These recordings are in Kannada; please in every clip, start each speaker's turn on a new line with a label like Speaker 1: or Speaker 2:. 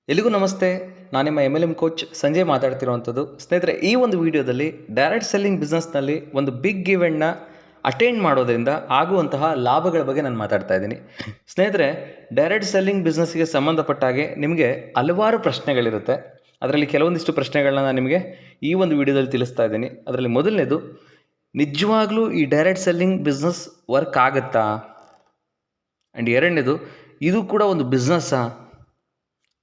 Speaker 1: ಎಲ್ಲಿಗೂ ನಮಸ್ತೆ. ನಾನು ನಿಮ್ಮ MLM ಕೋಚ್ ಸಂಜಯ್ ಮಾತಾಡ್ತಿರುವಂಥದ್ದು. ಸ್ನೇಹಿತರೆ, ಈ ಒಂದು ವಿಡಿಯೋದಲ್ಲಿ ಡೈರೆಕ್ಟ್ ಸೆಲ್ಲಿಂಗ್ ಬಿಸ್ನೆಸ್ನಲ್ಲಿ ಒಂದು ಬಿಗ್ ಇವೆಂಟ್ನ ಅಟೆಂಡ್ ಮಾಡೋದ್ರಿಂದ ಆಗುವಂತಹ ಲಾಭಗಳ ಬಗ್ಗೆ ನಾನು ಮಾತಾಡ್ತಾ ಇದ್ದೀನಿ. ಸ್ನೇಹಿತರೆ, ಡೈರೆಕ್ಟ್ ಸೆಲ್ಲಿಂಗ್ ಬಿಸ್ನೆಸ್ಗೆ ಸಂಬಂಧಪಟ್ಟ ಹಾಗೆ ನಿಮಗೆ ಹಲವಾರು ಪ್ರಶ್ನೆಗಳಿರುತ್ತೆ. ಅದರಲ್ಲಿ ಕೆಲವೊಂದಿಷ್ಟು ಪ್ರಶ್ನೆಗಳನ್ನ ನಾನು ನಿಮಗೆ ಈ ಒಂದು ವಿಡಿಯೋದಲ್ಲಿ ತಿಳಿಸ್ತಾ ಇದ್ದೀನಿ. ಅದರಲ್ಲಿ ಮೊದಲನೇದು, ನಿಜವಾಗ್ಲೂ ಈ ಡೈರೆಕ್ಟ್ ಸೆಲ್ಲಿಂಗ್ ಬಿಸ್ನೆಸ್ ವರ್ಕ್ ಆಗುತ್ತಾ? ಆ್ಯಂಡ್ ಎರಡನೇದು, ಇದು ಕೂಡ ಒಂದು ಬಿಸ್ನೆಸ್ಸಾ?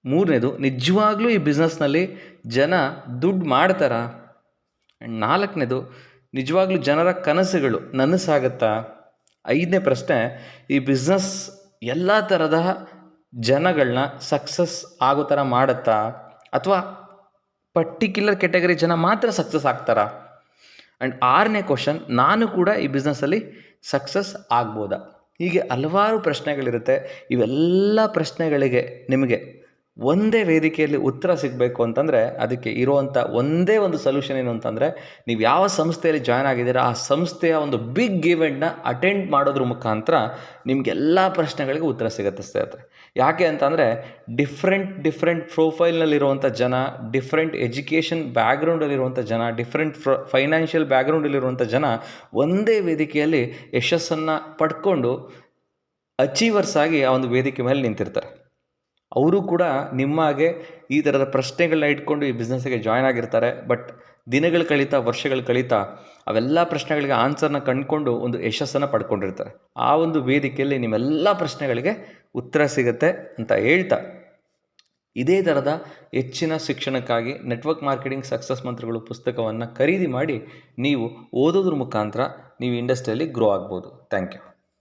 Speaker 1: ಮೂರನೇದು, ನಿಜವಾಗ್ಲೂ ಈ ಬಿಸ್ನೆಸ್ನಲ್ಲಿ ಜನ ದುಡ್ಡು ಮಾಡ್ತಾರಾ? ಆ್ಯಂಡ್ ನಾಲ್ಕನೇದು, ನಿಜವಾಗ್ಲೂ ಜನರ ಕನಸುಗಳು ನನಸಾಗತ್ತಾ? ಐದನೇ ಪ್ರಶ್ನೆ, ಈ ಬಿಸ್ನೆಸ್ ಎಲ್ಲ ಥರದ ಜನಗಳನ್ನ ಸಕ್ಸಸ್ ಆಗೋ ಥರ ಮಾಡುತ್ತಾ, ಅಥವಾ ಪರ್ಟಿಕ್ಯುಲರ್ ಕೆಟಗರಿ ಜನ ಮಾತ್ರ ಸಕ್ಸಸ್ ಆಗ್ತಾರಾ? ಆ್ಯಂಡ್ ಆರನೇ ಕ್ವಶನ್, ನಾನು ಕೂಡ ಈ ಬಿಸ್ನೆಸ್ಸಲ್ಲಿ ಸಕ್ಸಸ್ ಆಗ್ಬೋದಾ? ಹೀಗೆ ಹಲವಾರು ಪ್ರಶ್ನೆಗಳಿರುತ್ತೆ. ಇವೆಲ್ಲ ಪ್ರಶ್ನೆಗಳಿಗೆ ನಿಮಗೆ ಒಂದೇ ವೇದಿಕೆಯಲ್ಲಿ ಉತ್ತರ ಸಿಗಬೇಕು ಅಂತಂದರೆ ಅದಕ್ಕೆ ಇರುವಂಥ ಒಂದೇ ಒಂದು ಸೊಲ್ಯೂಷನ್ ಏನು ಅಂತಂದರೆ, ನೀವು ಯಾವ ಸಂಸ್ಥೆಯಲ್ಲಿ ಜಾಯ್ನ್ ಆಗಿದ್ದೀರಾ ಆ ಸಂಸ್ಥೆಯ ಒಂದು ಬಿಗ್ ಇವೆಂಟ್ನ ಅಟೆಂಡ್ ಮಾಡೋದ್ರ ಮುಖಾಂತರ ನಿಮಗೆಲ್ಲ ಪ್ರಶ್ನೆಗಳಿಗೆ ಉತ್ತರ ಸಿಗುತ್ತೆ ಸ್ನೇಹಿತರೆ. ಯಾಕೆ ಅಂತಂದರೆ, ಡಿಫ್ರೆಂಟ್ ಪ್ರೊಫೈಲ್ನಲ್ಲಿರುವಂಥ ಜನ, ಡಿಫ್ರೆಂಟ್ ಎಜುಕೇಷನ್ ಬ್ಯಾಕ್ಗ್ರೌಂಡಲ್ಲಿರುವಂಥ ಜನ, ಡಿಫ್ರೆಂಟ್ ಫೈನಾನ್ಷಿಯಲ್ ಬ್ಯಾಕ್ಗ್ರೌಂಡಲ್ಲಿರುವಂಥ ಜನ ಒಂದೇ ವೇದಿಕೆಯಲ್ಲಿ ಯಶಸ್ಸನ್ನು ಪಡ್ಕೊಂಡು ಅಚೀವರ್ಸ್ ಆಗಿ ಆ ಒಂದು ವೇದಿಕೆ ಮೇಲೆ ನಿಂತಿರ್ತಾರೆ. ಅವರು ಕೂಡ ನಿಮ್ಮ ಹಾಗೆ ಈ ಥರದ ಪ್ರಶ್ನೆಗಳನ್ನ ಇಟ್ಕೊಂಡು ಈ ಬಿಸ್ನೆಸ್ಸಿಗೆ ಜಾಯ್ನ್ ಆಗಿರ್ತಾರೆ. ಬಟ್ ದಿನಗಳು ಕಳೀತಾ, ವರ್ಷಗಳು ಕಳೀತಾ ಅವೆಲ್ಲ ಪ್ರಶ್ನೆಗಳಿಗೆ ಆನ್ಸರ್ನ ಕಂಡುಕೊಂಡು ಒಂದು ಯಶಸ್ಸನ್ನು ಪಡ್ಕೊಂಡಿರ್ತಾರೆ. ಆ ಒಂದು ವೇದಿಕೆಯಲ್ಲಿ ನಿಮ್ಮೆಲ್ಲ ಪ್ರಶ್ನೆಗಳಿಗೆ ಉತ್ತರ ಸಿಗುತ್ತೆ ಅಂತ ಹೇಳ್ತಾ, ಇದೇ ಥರದ ಹೆಚ್ಚಿನ ಶಿಕ್ಷಣಕ್ಕಾಗಿ ನೆಟ್ವರ್ಕ್ ಮಾರ್ಕೆಟಿಂಗ್ ಸಕ್ಸಸ್ ಮಂತ್ರಗಳು ಪುಸ್ತಕವನ್ನು ಖರೀದಿ ಮಾಡಿ ನೀವು ಓದೋದ್ರ ಮುಖಾಂತರ ನೀವು ಇಂಡಸ್ಟ್ರಿಯಲ್ಲಿ ಗ್ರೋ ಆಗ್ಬೋದು. Thank you.